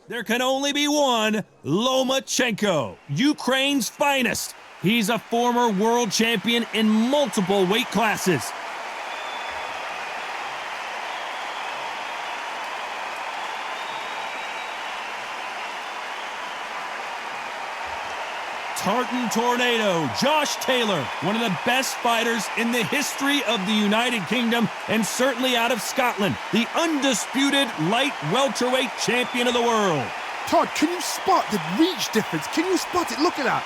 There can only be one Lomachenko, Ukraine's finest. He's a former world champion in multiple weight classes. Tartan Tornado, Josh Taylor, one of the best fighters in the history of the United Kingdom and certainly out of Scotland, the undisputed light welterweight champion of the world. Todd, can you spot the reach difference? Can you spot it? Look at that.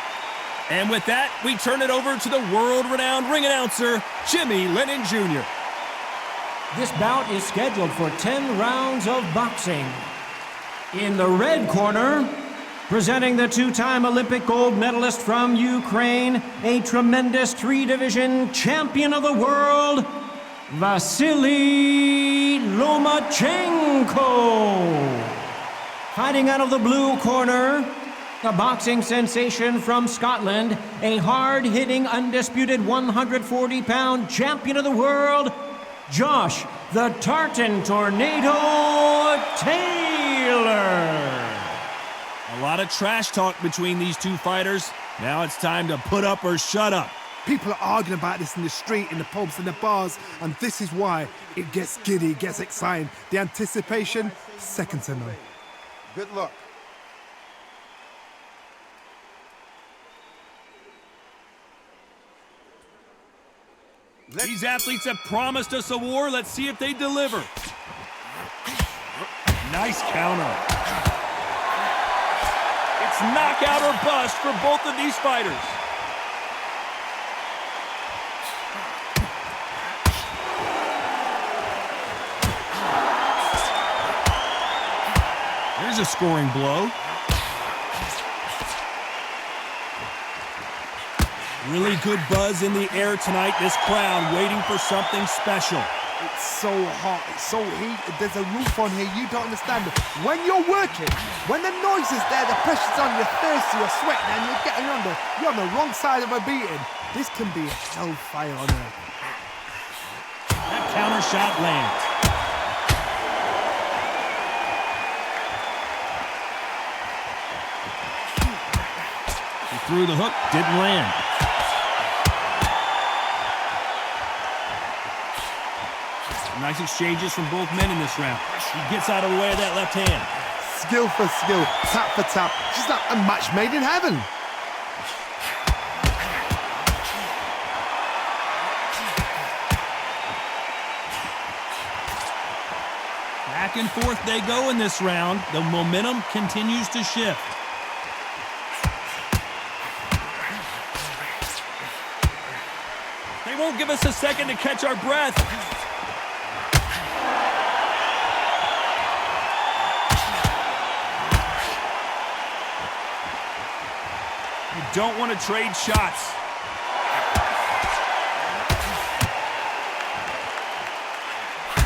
And with that, we turn it over to the world-renowned ring announcer, Jimmy Lennon Jr. This bout is scheduled for 10 rounds of boxing. In the red corner, presenting the two-time Olympic gold medalist from Ukraine, a tremendous three-division champion of the world, Vasyl Lomachenko. Fighting out of the blue corner, a boxing sensation from Scotland, a hard-hitting, undisputed 140-pound champion of the world, Josh the Tartan Tornado Taylor. A lot of trash talk between these two fighters. Now it's time to put up or shut up. People are arguing about this in the street, in the pubs, in the bars, and this is why it gets giddy, gets exciting. The anticipation, second to none. Good luck. These athletes have promised us a war. Let's see if they deliver. Nice counter. It's knockout or bust for both of these fighters. There's a scoring blow. Really good buzz in the air tonight. This crowd waiting for something special. It's so hot, it's so heated, there's a roof on here, you don't understand it. When you're working, when the noise is there, the pressure's on, you're thirsty, you're sweating, and you're on the wrong side of a beating. This can be hellfire on earth. That counter shot lands. He threw the hook, didn't land. Nice exchanges from both men in this round. He gets out of the way of that left hand. Skill for skill, tap for tap. Just like a match made in heaven. Back and forth they go in this round. The momentum continues to shift. They won't give us a second to catch our breath. You don't want to trade shots.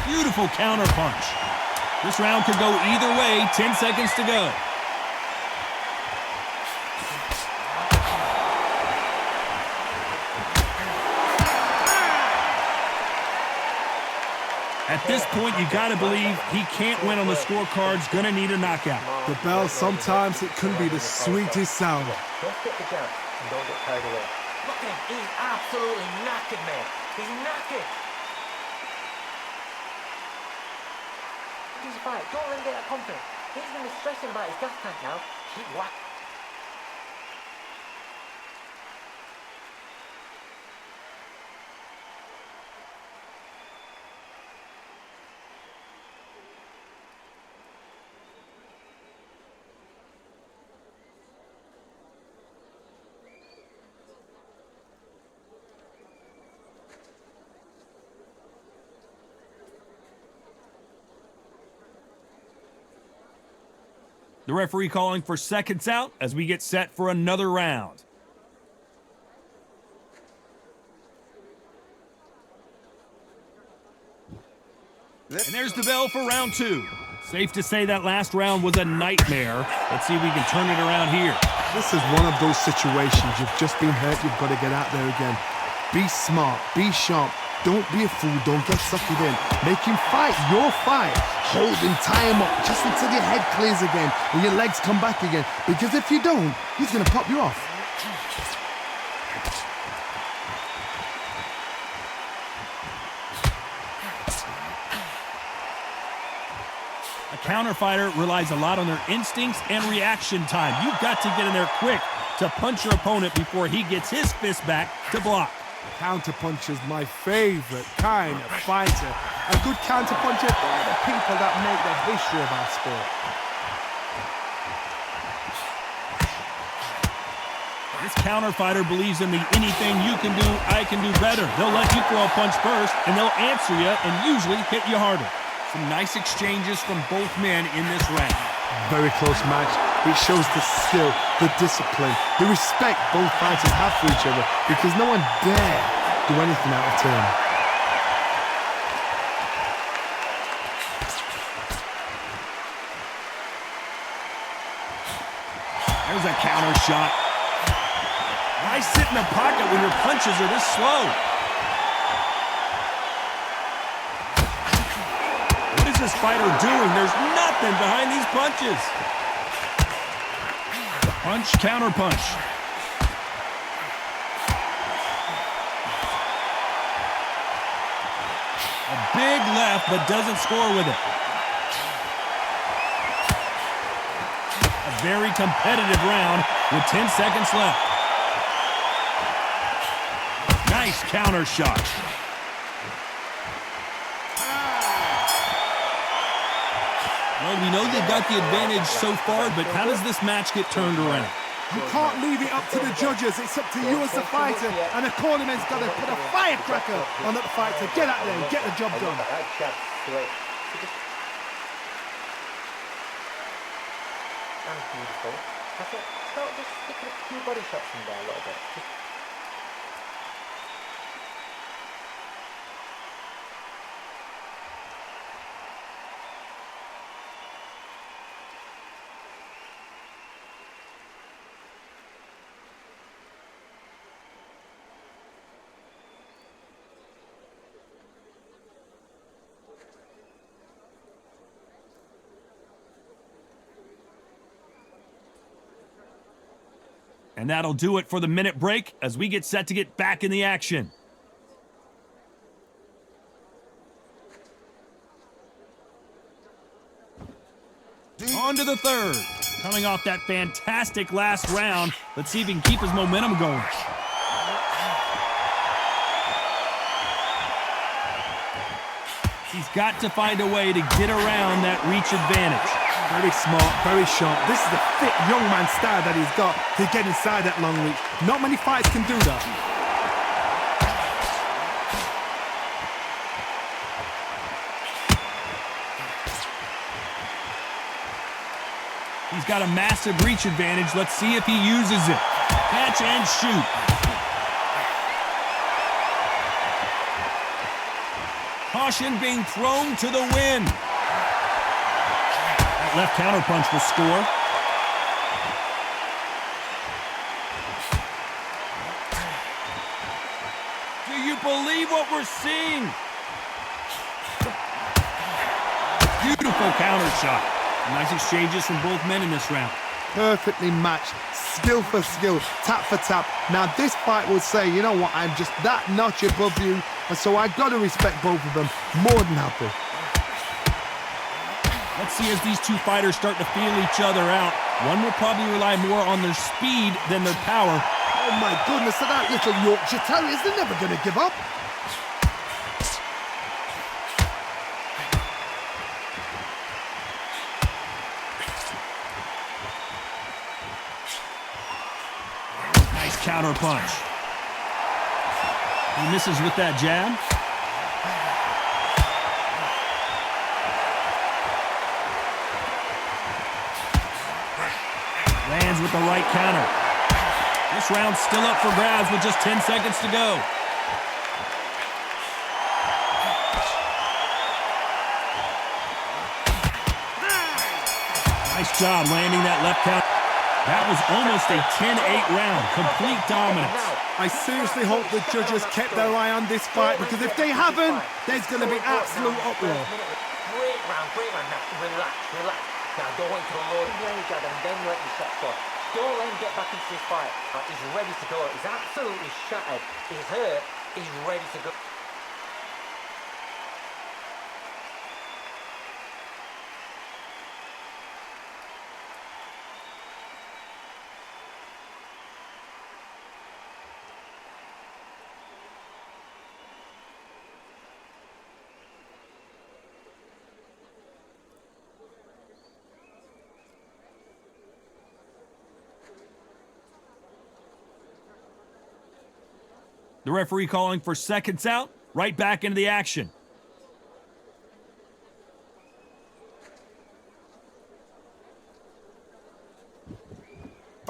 Beautiful counter punch. This round could go either way. 10 seconds to go. At this point, you gotta believe he can't win on the scorecards. Gonna need a knockout. The bell, sometimes it can be the sweetest sound. Don't get the jump and don't get carried away. Look at him, he's absolutely knackered, man. He's knackered. He's fight. Don't let him get that confidence. He's going to be stressing about his gas tank now. Keep whack. The referee calling for seconds out as we get set for another round. And there's the bell for round two. Safe to say that last round was a nightmare. Let's see if we can turn it around here. This is one of those situations. You've just been hurt, you've got to get out there again. Be smart, be sharp, Don't be a fool, don't get suckered in. Make him fight your fight. Hold him, tie him up just until your head clears again and your legs come back again. Because if you don't, he's going to pop you off. A counter fighter relies a lot on their instincts and reaction time. You've got to get in there quick to punch your opponent before he gets his fist back to block. Counterpunch is my favorite kind of fighter. A good counterpuncher, they're the people that make the history of our sport. This counter fighter believes in the anything you can do, I can do better. They'll let you throw a punch first, and they'll answer you and usually hit you harder. Some nice exchanges from both men in this round. Very close match. It shows the skill, the discipline, the respect both fighters have for each other because no one dare do anything out of turn. There's a counter shot. Why sit in the pocket when your punches are this slow? What is this fighter doing? There's nothing behind these punches. Punch, counter punch. A big left, but doesn't score with it. A very competitive round with 10 seconds left. Nice counter shot. Well, we know they've got the advantage so far, but how does this match get turned around? You can't leave it up to the judges. It's up to you as the fighter, and the cornerman's got to put a firecracker on that fighter. Get out there and get the job done. And beautiful. That's it. Start just sticking a few body shots in there a little bit. And that'll do it for the minute break as we get set to get back in the action. On to the third. Coming off that fantastic last round, let's see if he can keep his momentum going. He's got to find a way to get around that reach advantage. Very smart, very sharp. This is the fit young man style that he's got to get inside that long reach. Not many fights can do that. He's got a massive reach advantage. Let's see if he uses it. Catch and shoot. Caution being thrown to the wind. Left counterpunch will score. Do you believe what we're seeing? Beautiful counter shot. Nice exchanges from both men in this round. Perfectly matched, skill for skill, tap for tap. Now this fight will say, you know what, I'm just that notch above you, and so I got to respect both of them more than happy. Let's see as these two fighters start to feel each other out. One will probably rely more on their speed than their power. Oh my goodness, so that little Yorkshire Terriers, they're never going to give up. Nice counter punch. He misses with that jab. Lands with the right counter. This round's still up for grabs with just 10 seconds to go. Nice job landing that left counter. That was almost a 10-8 round. Complete dominance. I seriously hope the judges kept their eye on this fight, because if they haven't, there's going to be absolute uproar. Great round. Now, relax. Now, don't wait till the loading range and then let your shots go. Don't let him get back into this fight. He's ready to go. He's absolutely shattered. He's hurt. He's ready to go. The referee calling for seconds out, right back into the action.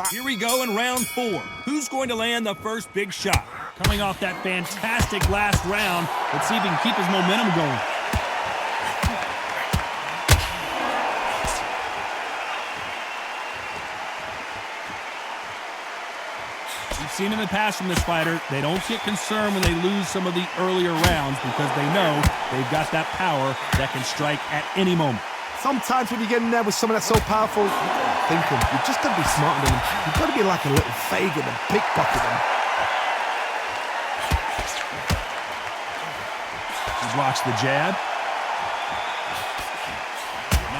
Here we go in round 4. Who's going to land the first big shot? Coming off that fantastic last round, let's see if he can keep his momentum going. We've seen in the past from this fighter, they don't get concerned when they lose some of the earlier rounds because they know they've got that power that can strike at any moment. Sometimes when you get in there with someone that's so powerful, you gotta think him. You've just got to be smarter than him. You've got to be like a little Fagin and pickpocket him. He blocks the jab.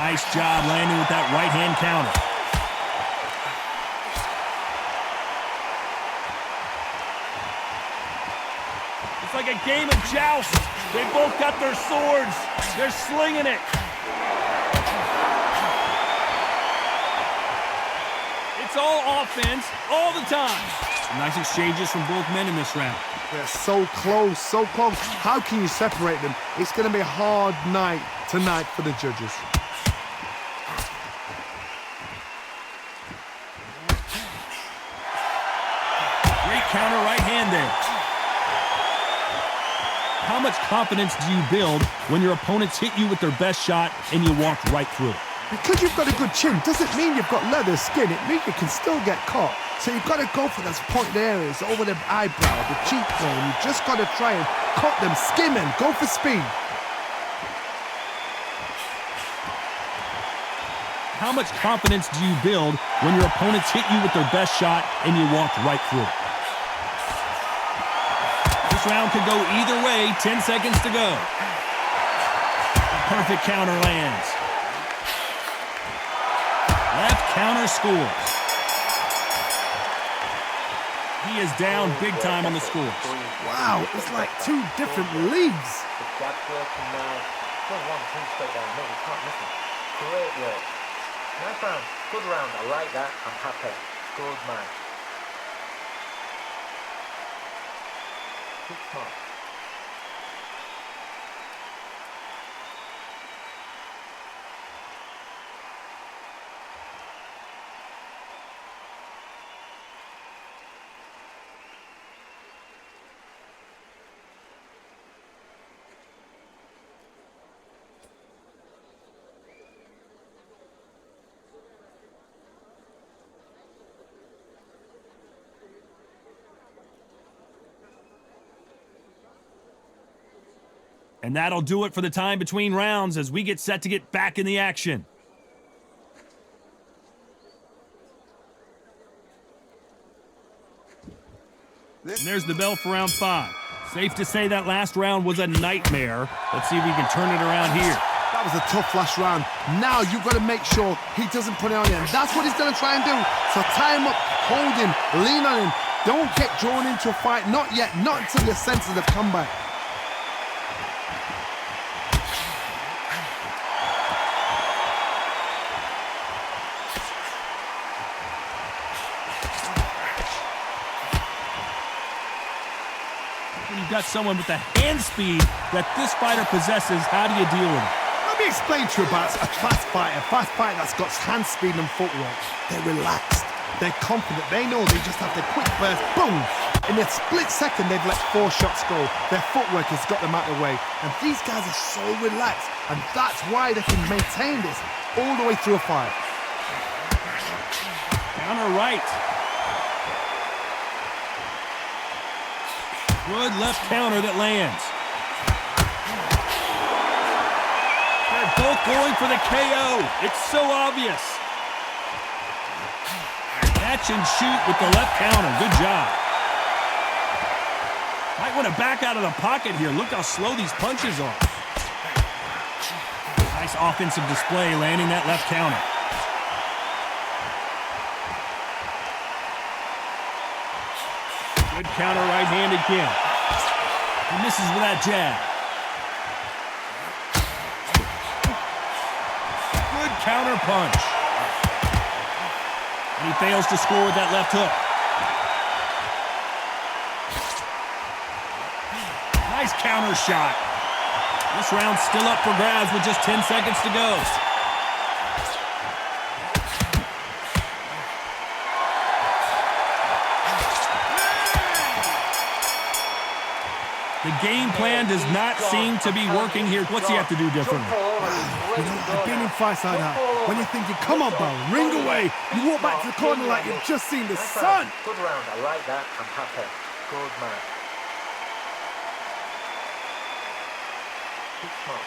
Nice job landing with that right-hand counter. It's like a game of joust. They both got their swords. They're slinging it. It's all offense, all the time. Some nice exchanges from both men in this round. They're so close, so close. How can you separate them? It's going to be a hard night tonight for the judges. Great counter right hand there. How much confidence do you build when your opponents hit you with their best shot and you walk right through it? Because you've got a good chin doesn't mean you've got leather skin. It means you can still get caught. So you've got to go for those pointed areas over the eyebrow, the cheekbone. You've just got to try and cut them, skim and go for speed. How much confidence do you build when your opponents hit you with their best shot and you walk right through it? This round could go either way. 10 seconds to go. Perfect counter lands. Left counter scores. He is down big time on the scores. Wow, it's like two different leagues. The jab's working now. Don't want to straight down. No, it's not missing. Great work. Nice round. Good round. I like that. I'm happy. Good man. Good smart. And that'll do it for the time between rounds as we get set to get back in the action. And there's the bell for round 5. Safe to say that last round was a nightmare. Let's see if we can turn it around here. That was a tough last round. Now you've got to make sure he doesn't put it on you. And that's what he's going to try and do. So tie him up, hold him, lean on him. Don't get drawn into a fight. Not yet. Not until your senses have come back. When you've got someone with the hand speed that this fighter possesses, how do you deal with it? Let me explain to you about a fast fighter that's got hand speed and footwork. They're relaxed. They're confident. They know they just have the quick burst. Boom! In a split second, they've let 4 shots go. Their footwork has got them out of the way. And these guys are so relaxed. And that's why they can maintain this all the way through a fight. Counter right. Good left counter that lands. They're both going for the KO. It's so obvious. Catch and shoot with the left counter. Good job. Might want to back out of the pocket here. Look how slow these punches are. Nice offensive display, landing that left counter. Good counter right-handed kick. He misses with that jab. Good counter punch. And he fails to score with that left hook. Nice counter shot. This round's still up for grabs with just 10 seconds to go. The game plan does not seem to be working here. What's he have to do differently? You know, I've been in fights like that. When you're thinking, come on, bro, ring away. You walk back to the corner like you've just seen the sun. Good round. I like that. I'm happy. Good man. Good smart.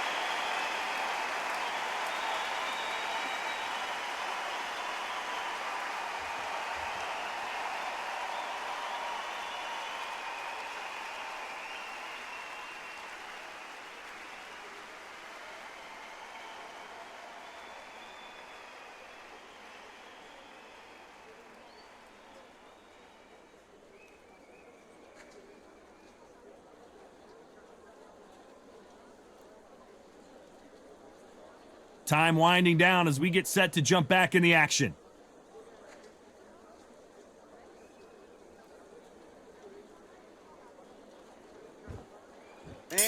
Time winding down as we get set to jump back in the action.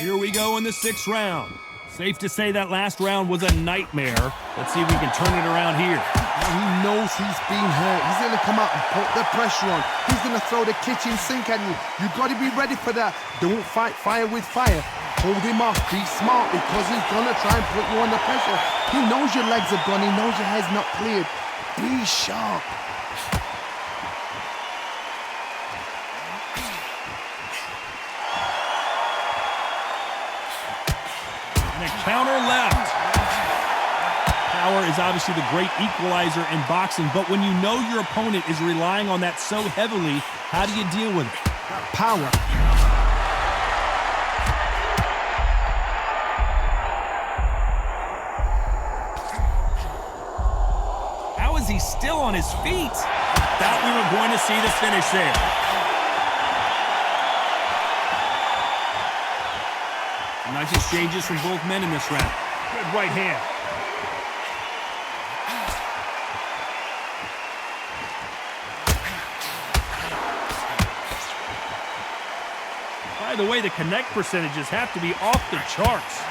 Here we go in the 6th round. Safe to say that last round was a nightmare. Let's see if we can turn it around here. Now he knows he's been hurt. He's going to come out and put the pressure on. He's going to throw the kitchen sink at you. You've got to be ready for that. Don't fight fire with fire. Hold him off. Be smart because he's going to try and put you under pressure. He knows your legs are gone. He knows your head's not cleared. Be sharp. And a counter left. Power is obviously the great equalizer in boxing, but when you know your opponent is relying on that so heavily, how do you deal with it? That power. How is he still on his feet? Thought we were going to see the finish there. Nice exchanges from both men in this round. Good right hand. By the way, the connect percentages have to be off the charts.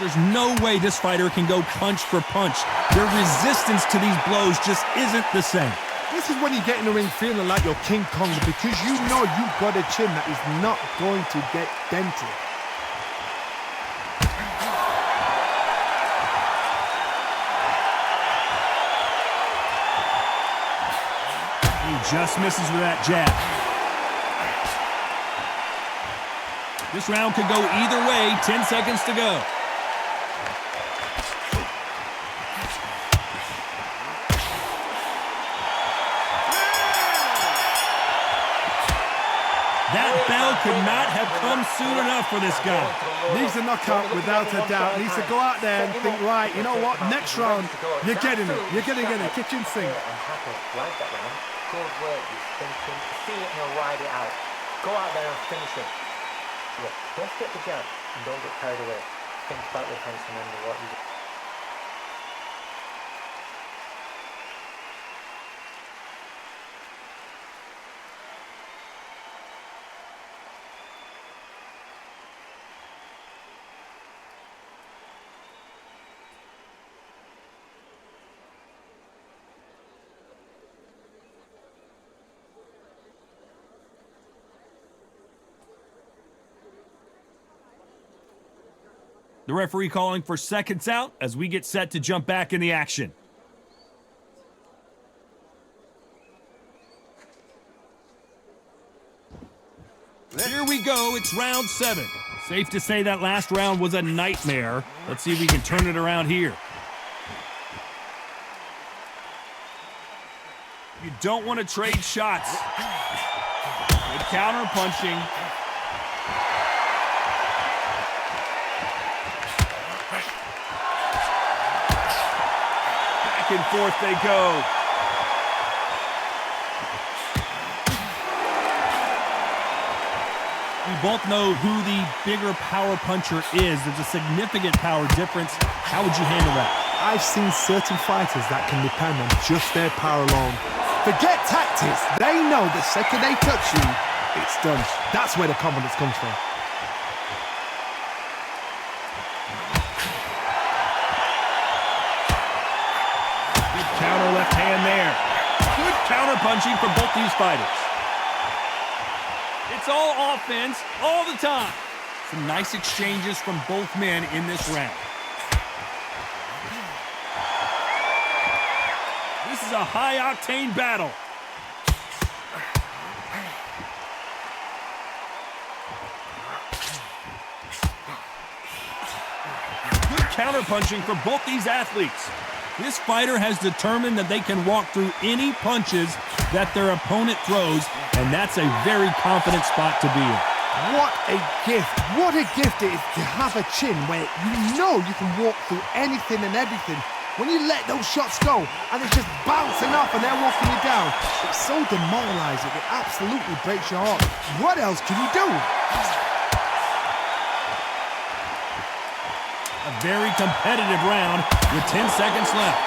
There's no way this fighter can go punch for punch. Their resistance to these blows just isn't the same. This is when you get in the ring feeling like you're King Kong because you know you've got a chin that is not going to get dented. He just misses with that jab. This round could go either way. 10 seconds to go. That bell could not have come soon enough for this guy. Needs a knockout without a doubt. Needs to go out there and think, right, you know what, next round, you're getting it. You're going to get a kitchen sink. I'm happy. Like that round. Good work. You're thinking. See it and he'll ride it out. Go out there and finish it. Look, don't get the jab and don't get carried away. Think about the defense and remember what you do. The referee calling for seconds out as we get set to jump back in the action. it's round 7. Safe to say that last round was a nightmare. Let's see if we can turn it around here. You don't want to trade shots. Good counter punching. Back and forth they go. We both know who the bigger power puncher is. There's a significant power difference. How would you handle that? I've seen certain fighters that can depend on just their power alone. Forget tactics. They know the second they touch you, it's done. That's where the confidence comes from. Good counter left hand there. Good counter punching for both these fighters. It's all offense all the time. Some nice exchanges from both men in this round. This is a high-octane battle. Good counter-punching for both these athletes. This fighter has determined that they can walk through any punches that their opponent throws, and that's a very confident spot to be in. What a gift. What a gift it is to have a chin where you know you can walk through anything and everything. When you let those shots go and it's just bouncing off and they're walking you down, it's so demoralizing. It absolutely breaks your heart. What else can you do? A very competitive round with 10 seconds left.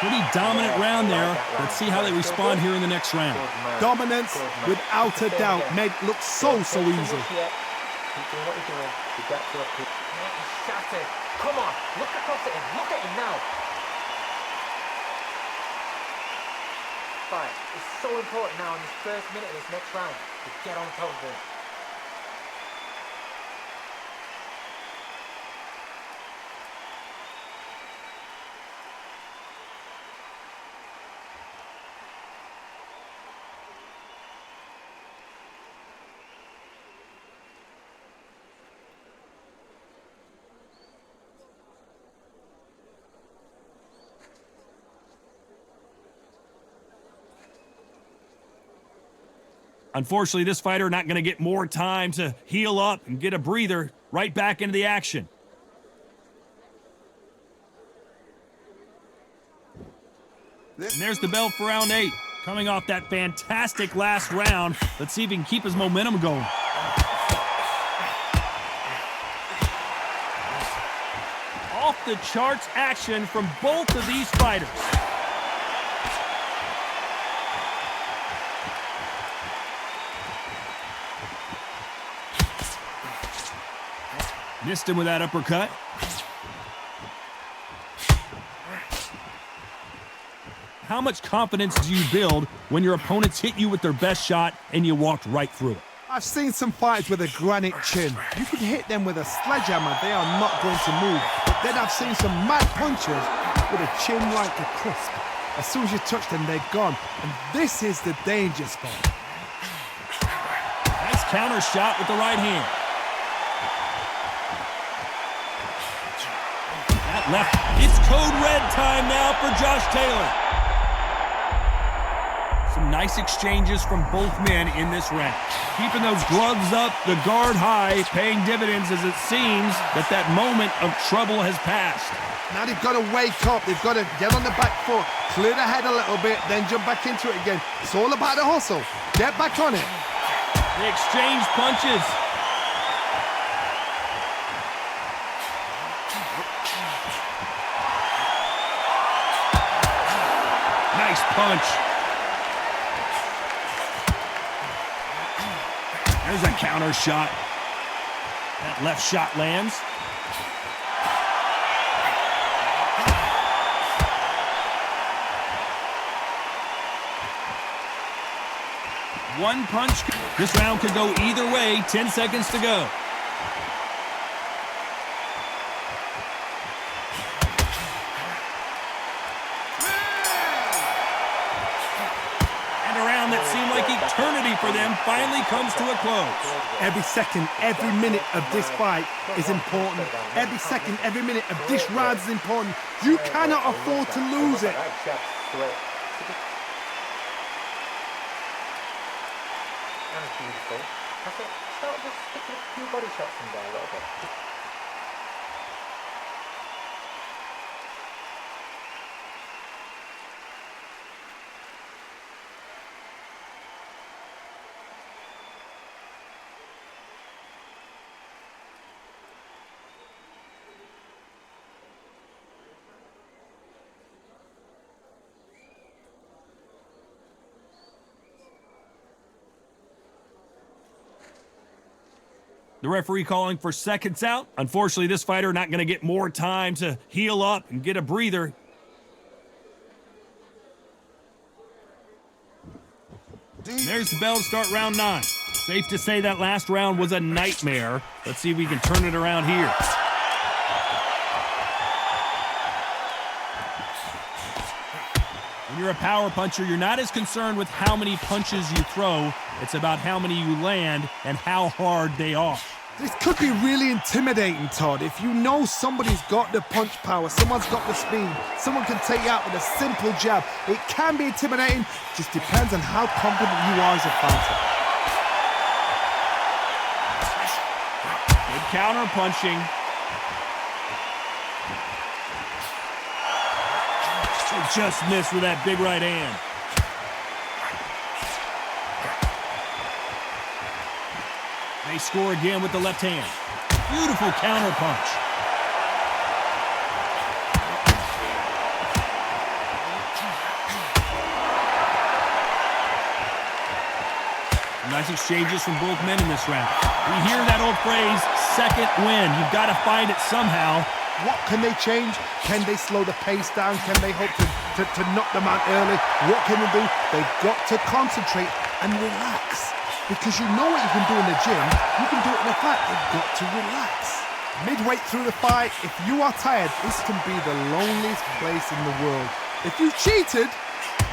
Pretty dominant round there. Let's see how they respond here in the next round. Dominance, without a doubt, made it look so easy. Keep doing what you're doing. You got to appeal. He's shattered. Come on, look across at him. Look at him now. Fight. It's so important now in this first minute of this next round to get on top of him. Unfortunately, this fighter not going to get more time to heal up and get a breather. Right back into the action. And there's the bell for round 8. Coming off that fantastic last round. Let's see if he can keep his momentum going. Off the charts action from both of these fighters. Missed him with that uppercut. How much confidence do you build when your opponents hit you with their best shot and you walked right through it? I've seen some fighters with a granite chin. You can hit them with a sledgehammer, they are not going to move. But then I've seen some mad punchers with a chin like a crisp. As soon as you touch them, they're gone. And this is the danger spot. Nice counter shot with the right hand. That left. It's code red time now for Josh Taylor. Some nice exchanges from both men in this round. Keeping those gloves up, the guard high, paying dividends as it seems that moment of trouble has passed. Now they've got to wake up. They've got to get on the back foot, clear the head a little bit, then jump back into it again. It's all about the hustle. Get back on it. They exchange punches. Nice punch. There's a counter shot. That left shot lands. One punch. This round could go either way. 10 seconds to go. what seemed like eternity for them finally comes to a close. Every second, every minute of this fight is important. Every second, every minute of this round is important. You cannot afford to lose it. That's beautiful. That's it. Start just sticking a few body shots in there a little bit. The referee calling for seconds out. Unfortunately, this fighter not going to get more time to heal up and get a breather. There's the bell to start round 9. Safe to say that last round was a nightmare. Let's see if we can turn it around here. When you're a power puncher, you're not as concerned with how many punches you throw. It's about how many you land and how hard they are. This could be really intimidating, Todd. If you know somebody's got the punch power, someone's got the speed, someone can take you out with a simple jab. It can be intimidating, just depends on how confident you are as a fighter. Good counter punching. They just missed with that big right hand. They score again with the left hand. Beautiful counter punch. Nice exchanges from both men in this round. We hear that old phrase, second win. You've got to find it somehow. What can they change? Can they slow the pace down? Can they hope to knock them out early? What can they do? They've got to concentrate and relax. Because you know what you can do in the gym, you can do it in a fight. You've got to relax. Midway through the fight, if you are tired, this can be the loneliest place in the world. If you cheated,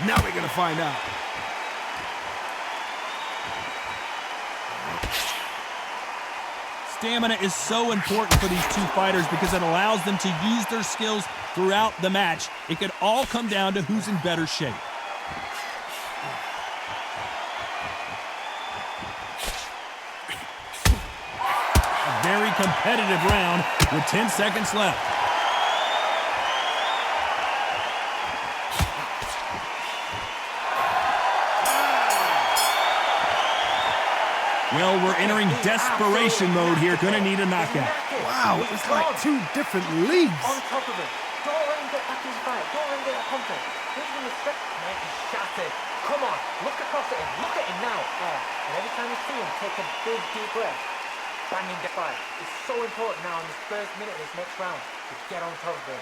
now we're going to find out. Stamina is so important for these two fighters because it allows them to use their skills throughout the match. It could all come down to who's in better shape. Very competitive round with 10 seconds left. Well, we're entering desperation mode here. Gonna need a knockout. Wow, it's like two different leagues. On top of it. Don't let him get back in his fight. Don't let him get that confidence. He's going to step. Man, he's shattered. Come on. Look across at him. Look at him now. And every time you see him, take a big, deep breath. Banging the fight. It's so important now in this first minute of this next round to get on top of it.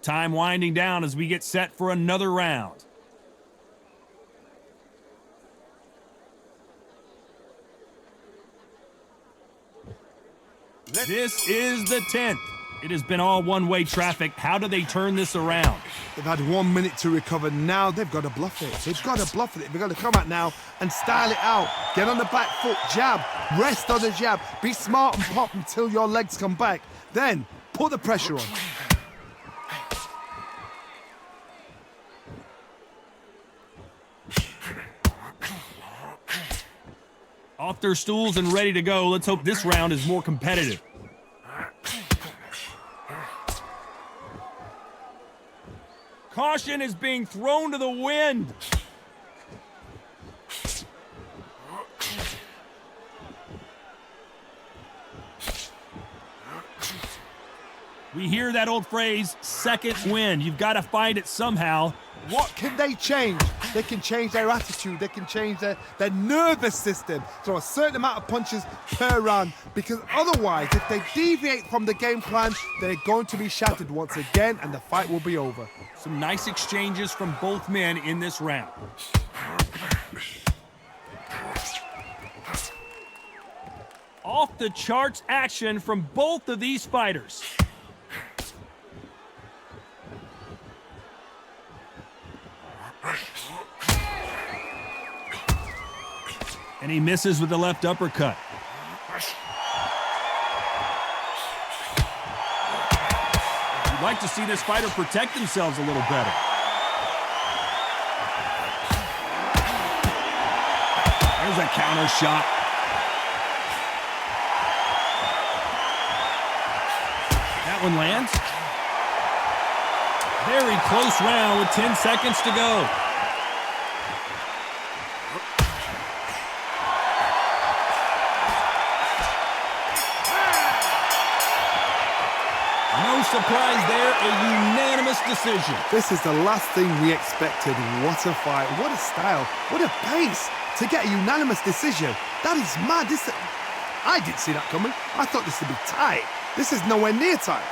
Time winding down as we get set for another round. This is the 10th. It has been all one-way traffic. How do they turn this around? They've had 1 minute to recover. Now they've got to bluff it. They've got to bluff it. They've got to come out now and style it out. Get on the back foot, jab, rest on the jab. Be smart and pop until your legs come back. Then put the pressure on. Off their stools and ready to go. Let's hope this round is more competitive. Caution is being thrown to the wind. We hear that old phrase, second win. You've got to find it somehow. What can they change? they can change their attitude, they can change their nervous system. So a certain amount of punches per round, because otherwise, if they deviate from the game plan, they're going to be shattered once again, and the fight will be over. Some nice exchanges from both men in this round. Off the charts action from both of these fighters. And he misses with the left uppercut. You'd like to see this fighter protect themselves a little better. There's a counter shot. That one lands. Very close round with 10 seconds to go. No surprise there, a unanimous decision. This is the last thing we expected. What a fight, what a style, what a pace to get a unanimous decision. That is mad. I didn't see that coming. I thought this would be tight. This is nowhere near tight.